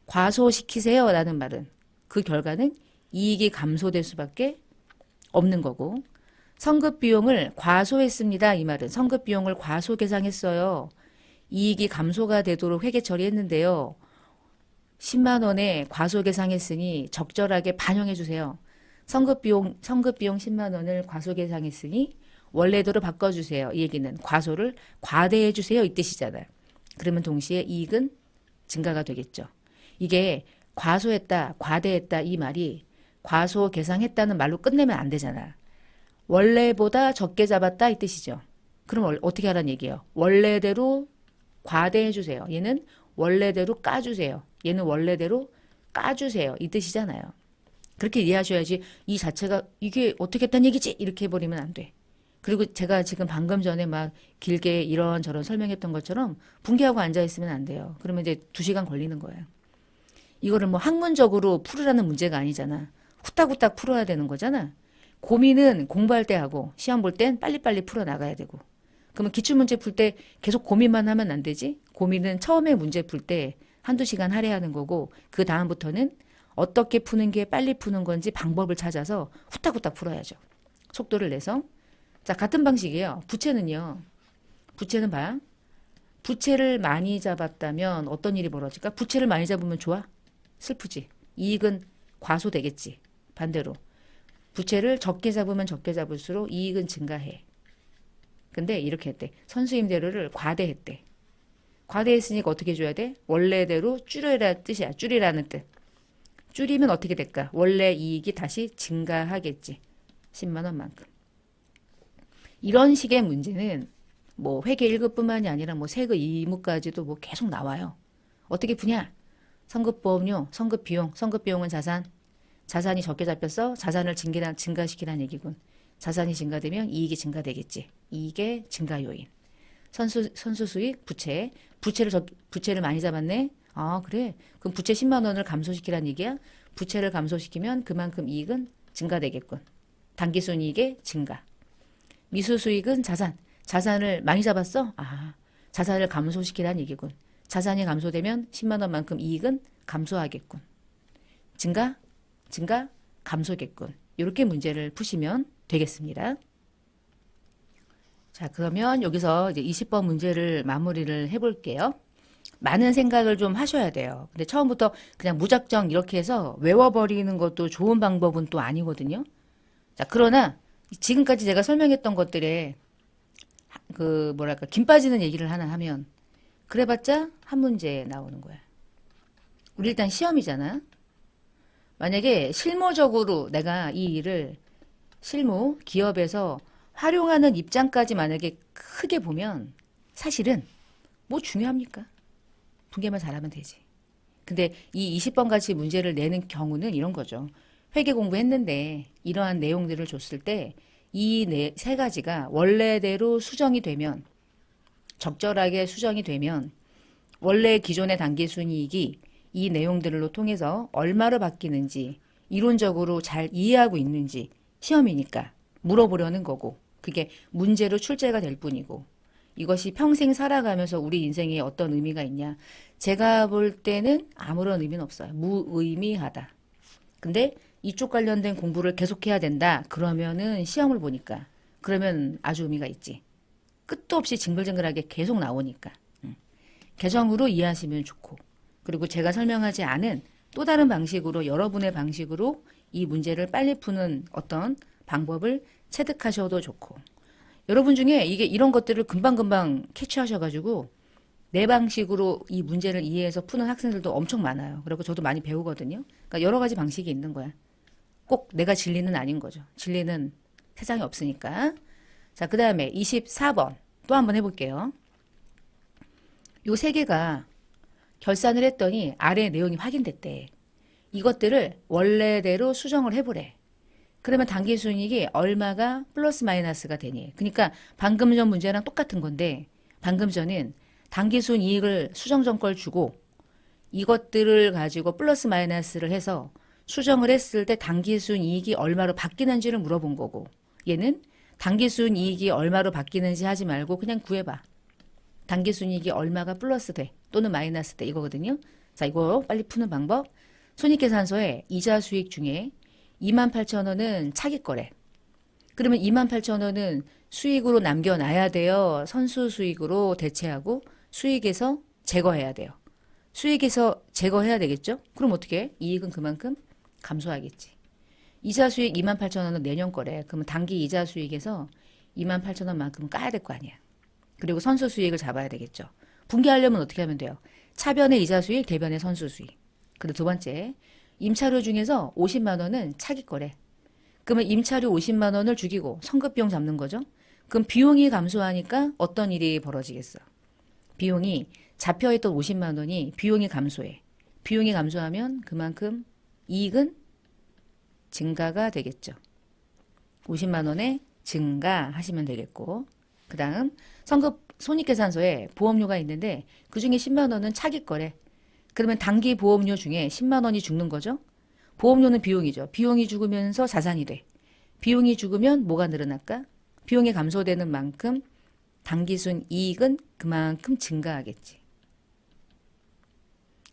과소시키세요 라는 말은 그 결과는 이익이 감소될 수밖에 없는 거고 선급 비용을 과소했습니다. 이 말은 선급 비용을 과소 계상했어요. 이익이 감소가 되도록 회계 처리했는데요. 10만 원에 과소 계상했으니 적절하게 반영해 주세요. 선급 비용 10만 원을 과소 계상했으니 원래대로 바꿔주세요. 이 얘기는 과소를 과대해 주세요. 이 뜻이잖아요. 그러면 동시에 이익은 증가가 되겠죠. 이게 과소했다, 과대했다 이 말이 과소 계상했다는 말로 끝내면 안 되잖아. 원래보다 적게 잡았다 이 뜻이죠. 그럼 어떻게 하라는 얘기예요? 원래대로 과대해 주세요. 얘는 원래대로 까주세요. 얘는 원래대로 까주세요. 이 뜻이잖아요. 그렇게 이해하셔야지 이 자체가 이게 어떻게 했다는 얘기지? 이렇게 해버리면 안 돼. 그리고 제가 지금 방금 전에 막 길게 이런저런 설명했던 것처럼 붕괴하고 앉아있으면 안 돼요. 그러면 이제 2시간 걸리는 거예요. 이거를 뭐 학문적으로 풀으라는 문제가 아니잖아. 후딱후딱 풀어야 되는 거잖아. 고민은 공부할 때 하고 시험 볼 땐 빨리빨리 풀어나가야 되고. 그러면 기출문제 풀 때 계속 고민만 하면 안 되지? 고민은 처음에 문제 풀 때 한두 시간 할애하는 거고 그 다음부터는 어떻게 푸는 게 빨리 푸는 건지 방법을 찾아서 후딱후딱 풀어야죠. 속도를 내서. 자, 같은 방식이에요. 부채는요. 부채는 봐. 부채를 많이 잡았다면 어떤 일이 벌어질까? 부채를 많이 잡으면 좋아? 슬프지. 이익은 과소되겠지. 반대로. 부채를 적게 잡으면 적게 잡을수록 이익은 증가해. 근데 이렇게 했대. 선수임대료를 과대했대. 과대했으니까 어떻게 줘야 돼? 원래대로 줄여라 뜻이야. 줄이라는 뜻. 줄이면 어떻게 될까? 원래 이익이 다시 증가하겠지. 10만 원만큼. 이런 식의 문제는 뭐 회계 1급뿐만이 아니라 뭐 세금 2무까지도 뭐 계속 나와요. 어떻게 푸냐? 선급보험료, 선급비용, 선급비용은 자산. 자산이 적게 잡혔어? 자산을 증가시키라는 얘기군. 자산이 증가되면 이익이 증가되겠지. 이익의 증가 요인. 선수 수익, 부채를 많이 잡았네. 아, 그래. 그럼 부채 10만 원을 감소시키란 얘기야? 부채를 감소시키면 그만큼 이익은 증가되겠군. 당기순이익의 증가. 미수수익은 자산을 많이 잡았어? 아, 자산을 감소시키란 얘기군. 자산이 감소되면 10만 원만큼 이익은 감소하겠군. 증가, 감소겠군. 이렇게 문제를 푸시면 되겠습니다. 자, 그러면 여기서 이제 20번 문제를 마무리를 해볼게요. 많은 생각을 좀 하셔야 돼요. 근데 처음부터 그냥 무작정 이렇게 해서 외워버리는 것도 좋은 방법은 또 아니거든요. 자, 그러나 지금까지 제가 설명했던 것들에 김 빠지는 얘기를 하나 하면 그래봤자 한 문제 나오는 거야. 우리 일단 시험이잖아. 만약에 실무적으로 내가 이 일을 기업에서 활용하는 입장까지 만약에 크게 보면 사실은 뭐 중요합니까? 분개만 잘하면 되지. 근데 이 20번 같이 문제를 내는 경우는 이런 거죠. 회계 공부했는데 이러한 내용들을 줬을 때 이 세 가지가 원래대로 수정이 되면 적절하게 수정이 되면 원래 기존의 당기순이익이 이 내용들로 통해서 얼마로 바뀌는지 이론적으로 잘 이해하고 있는지 시험이니까 물어보려는 거고 그게 문제로 출제가 될 뿐이고 이것이 평생 살아가면서 우리 인생에 어떤 의미가 있냐. 제가 볼 때는 아무런 의미는 없어요. 무의미하다. 근데 이쪽 관련된 공부를 계속해야 된다. 그러면은 시험을 보니까 그러면 아주 의미가 있지. 끝도 없이 징글징글하게 계속 나오니까. 개정으로 이해하시면 좋고 그리고 제가 설명하지 않은 또 다른 방식으로 여러분의 방식으로 이 문제를 빨리 푸는 어떤 방법을 체득하셔도 좋고 여러분 중에 이런 것들을 금방금방 캐치하셔가지고 내 방식으로 이 문제를 이해해서 푸는 학생들도 엄청 많아요. 그리고 저도 많이 배우거든요. 그러니까 여러 가지 방식이 있는 거야. 꼭 내가 진리는 아닌 거죠. 진리는 세상에 없으니까. 자, 그 다음에 24번 또 한번 해볼게요. 요 세 개가 결산을 했더니 아래 내용이 확인됐대. 이것들을 원래대로 수정을 해보래. 그러면 당기순이익이 얼마가 플러스 마이너스가 되니? 그러니까 방금 전 문제랑 똑같은 건데 방금 전은 당기순이익을 수정전 걸 주고 이것들을 가지고 플러스 마이너스를 해서 수정을 했을 때 당기순이익이 얼마로 바뀌는지를 물어본 거고 얘는 당기순이익이 얼마로 바뀌는지 하지 말고 그냥 구해봐. 당기순이익이 얼마가 플러스 돼 또는 마이너스 돼 이거거든요. 자, 이거 빨리 푸는 방법. 손익계산서에 이자 수익 중에 28,000원은 차익거래. 그러면 28,000원은 수익으로 남겨놔야 돼요. 선수 수익으로 대체하고 수익에서 제거해야 돼요. 수익에서 제거해야 되겠죠? 그럼 어떻게 해? 이익은 그만큼 감소하겠지. 이자 수익 28,000원은 내년 거래. 그러면 단기 이자 수익에서 28,000원만큼 까야 될 거 아니야. 그리고 선수 수익을 잡아야 되겠죠. 분개하려면 어떻게 하면 돼요? 차변의 이자 수익, 대변의 선수 수익. 그리고 두 번째, 임차료 중에서 50만 원은 차익거래. 그러면 임차료 50만 원을 죽이고 성급비용 잡는 거죠. 그럼 비용이 감소하니까 어떤 일이 벌어지겠어? 비용이 잡혀있던 50만 원이 비용이 감소해. 비용이 감소하면 그만큼 이익은 증가가 되겠죠. 50만 원의 증가하시면 되겠고 그 다음 손익계산서에 보험료가 있는데 그중에 10만 원은 차익거래. 그러면 단기 보험료 중에 10만 원이 죽는 거죠. 보험료는 비용이죠. 비용이 죽으면서 자산이 돼. 비용이 죽으면 뭐가 늘어날까? 비용이 감소되는 만큼 당기순 이익은 그만큼 증가하겠지.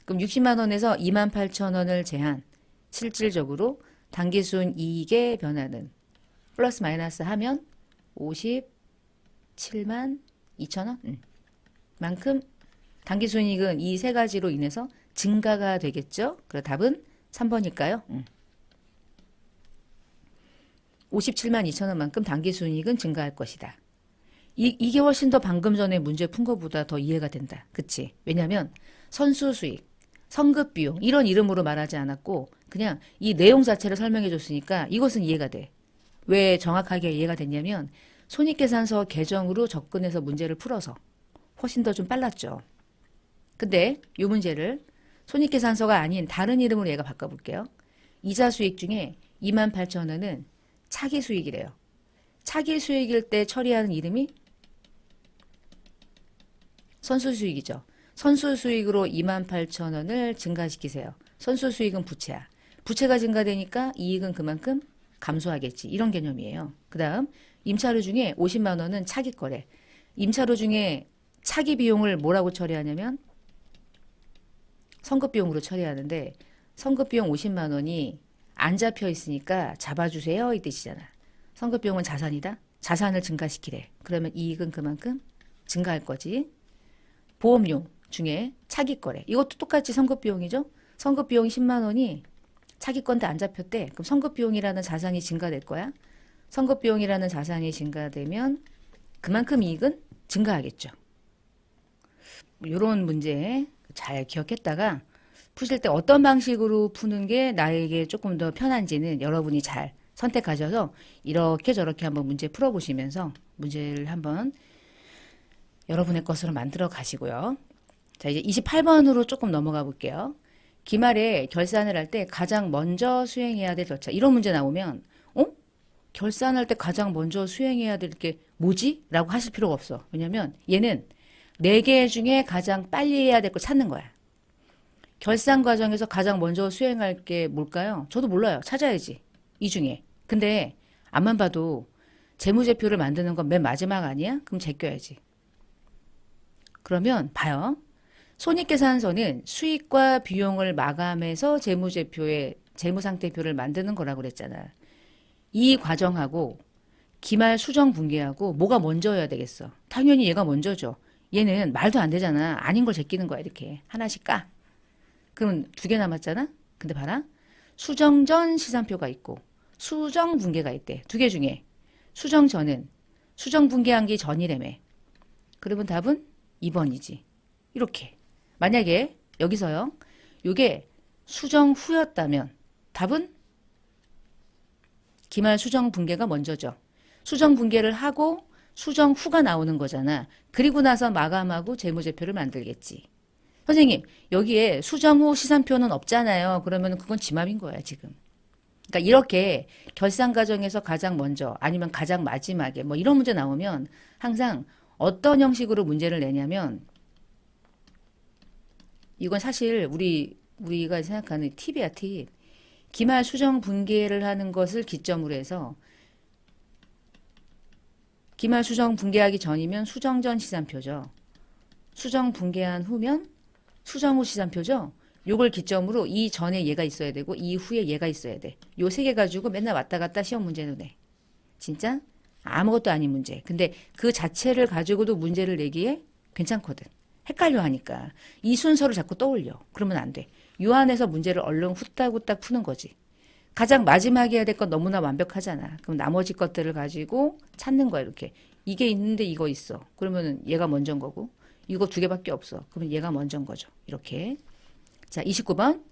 그럼 60만 원에서 28,000원을 제한 실질적으로 당기순 이익의 변화는 플러스 마이너스 하면 57만 2천원 만큼 당기순이익은 이 세 가지로 인해서 증가가 되겠죠. 그래서 답은 3번일까요? 57만 2천원만큼 당기순이익은 증가할 것이다. 이게 훨씬 더 방금 전에 문제 푼 것보다 더 이해가 된다. 그치? 왜냐하면 선수수익, 성급비용 이런 이름으로 말하지 않았고 그냥 이 내용 자체를 설명해 줬으니까 이것은 이해가 돼. 왜 정확하게 이해가 됐냐면 손익계산서 개정으로 접근해서 문제를 풀어서 훨씬 더 좀 빨랐죠. 근데 이 문제를 손익계산서가 아닌 다른 이름으로 얘가 바꿔볼게요. 이자 수익 중에 28,000원은 차기 수익이래요. 차기 수익일 때 처리하는 이름이 선수 수익이죠. 선수 수익으로 28,000원을 증가시키세요. 선수 수익은 부채야. 부채가 증가되니까 이익은 그만큼 감소하겠지. 이런 개념이에요. 그 다음 임차료 중에 50만 원은 차기 거래. 임차료 중에 차기 비용을 뭐라고 처리하냐면 선급 비용으로 처리하는데 선급 비용 50만 원이 안 잡혀 있으니까 잡아주세요 이 뜻이잖아. 선급 비용은 자산이다. 자산을 증가시키래. 그러면 이익은 그만큼 증가할 거지. 보험료 중에 차기 거래. 이것도 똑같이 선급 비용이죠. 선급 비용 10만 원이 차기 건데 안 잡혔대. 그럼 선급 비용이라는 자산이 증가될 거야. 선급 비용이라는 자산이 증가되면 그만큼 이익은 증가하겠죠. 이런 문제 잘 기억했다가 푸실 때 어떤 방식으로 푸는 게 나에게 조금 더 편한지는 여러분이 잘 선택하셔서 이렇게 저렇게 한번 문제 풀어보시면서 문제를 한번 여러분의 것으로 만들어 가시고요. 자, 이제 28번으로 조금 넘어가 볼게요. 기말에 결산을 할 때 가장 먼저 수행해야 될 절차. 이런 문제 나오면 결산할 때 가장 먼저 수행해야 될 게 뭐지? 라고 하실 필요가 없어. 왜냐면 얘는 4개 중에 가장 빨리 해야 될 걸 찾는 거야. 결산 과정에서 가장 먼저 수행할 게 뭘까요? 저도 몰라요. 찾아야지. 이 중에. 근데 앞만 봐도 재무제표를 만드는 건 맨 마지막 아니야? 그럼 제껴야지. 그러면 봐요. 손익계산서는 수익과 비용을 마감해서 재무제표의 재무상태표를 만드는 거라고 그랬잖아. 이 과정하고 기말 수정 분계하고 뭐가 먼저여야 되겠어? 당연히 얘가 먼저죠. 얘는 말도 안 되잖아. 아닌 걸 제끼는 거야. 이렇게 하나씩 까. 그럼 2개 남았잖아. 근데 봐라. 수정 전 시산표가 있고 수정 분계가 있대. 2개 중에 수정 전은 수정 분계한 게 전이라며. 그러면 답은 2번이지. 이렇게. 만약에 여기서요. 이게 수정 후였다면 답은 기말 수정 분계가 먼저죠. 수정 분계를 하고 수정 후가 나오는 거잖아. 그리고 나서 마감하고 재무제표를 만들겠지. 선생님, 여기에 수정 후 시산표는 없잖아요. 그러면 그건 지맘인 거야, 지금. 그러니까 이렇게 결산 과정에서 가장 먼저 아니면 가장 마지막에 뭐 이런 문제 나오면 항상 어떤 형식으로 문제를 내냐면 이건 사실 우리가 생각하는 팁이야, 팁. 기말 수정 분계를 하는 것을 기점으로 해서 기말 수정 분계하기 전이면 수정 전 시산표죠. 수정 분계한 후면 수정 후 시산표죠. 요걸 기점으로 이 전에 얘가 있어야 되고 이 후에 얘가 있어야 돼. 요 3개 가지고 맨날 왔다 갔다 시험 문제는 내. 진짜 아무것도 아닌 문제. 근데 그 자체를 가지고도 문제를 내기에 괜찮거든. 헷갈려 하니까. 이 순서를 자꾸 떠올려. 그러면 안 돼. 요 안에서 문제를 얼른 후딱후딱 푸는 거지. 가장 마지막에 해야 될 건 너무나 완벽하잖아. 그럼 나머지 것들을 가지고 찾는 거야, 이렇게. 이게 있는데 이거 있어. 그러면은 얘가 먼저인 거고, 이거 2개밖에 없어. 그러면 얘가 먼저인 거죠. 이렇게. 자, 29번.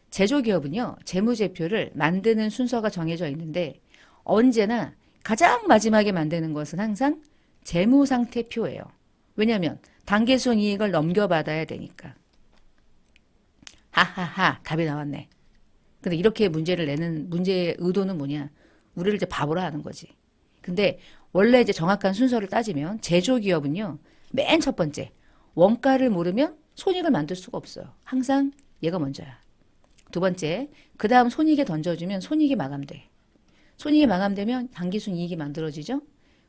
제조기업은요, 재무제표를 만드는 순서가 정해져 있는데, 언제나 가장 마지막에 만드는 것은 항상 재무상태표예요. 왜냐면, 단계순이익을 넘겨받아야 되니까. 하하하, 답이 나왔네. 근데 이렇게 문제를 내는 문제의 의도는 뭐냐? 우리를 이제 바보라 하는 거지. 근데 원래 이제 정확한 순서를 따지면 제조기업은요, 맨 첫 번째, 원가를 모르면 손익을 만들 수가 없어요. 항상 얘가 먼저야. 2번째, 그 다음 손익에 던져주면 손익이 마감돼. 손익이 마감되면 당기순이익이 만들어지죠?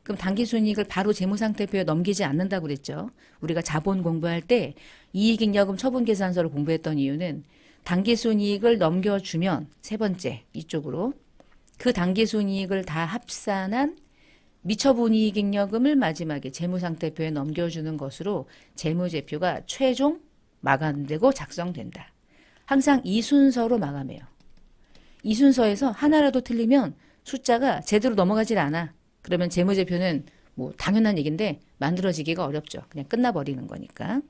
그럼 당기순이익을 바로 재무상태표에 넘기지 않는다고 그랬죠. 우리가 자본 공부할 때 이익잉여금 처분계산서를 공부했던 이유는 당기순이익을 넘겨주면 3번째 이쪽으로 그 당기순이익을 다 합산한 미처분이익잉여금을 마지막에 재무상태표에 넘겨주는 것으로 재무제표가 최종 마감되고 작성된다. 항상 이 순서로 마감해요. 이 순서에서 하나라도 틀리면 숫자가 제대로 넘어가질 않아. 그러면 재무제표는 뭐 당연한 얘기인데 만들어지기가 어렵죠. 그냥 끝나버리는 거니까.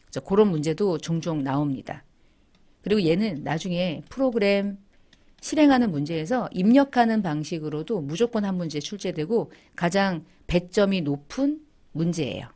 그래서 그런 문제도 종종 나옵니다. 그리고 얘는 나중에 프로그램 실행하는 문제에서 입력하는 방식으로도 무조건 한 문제 출제되고 가장 배점이 높은 문제예요.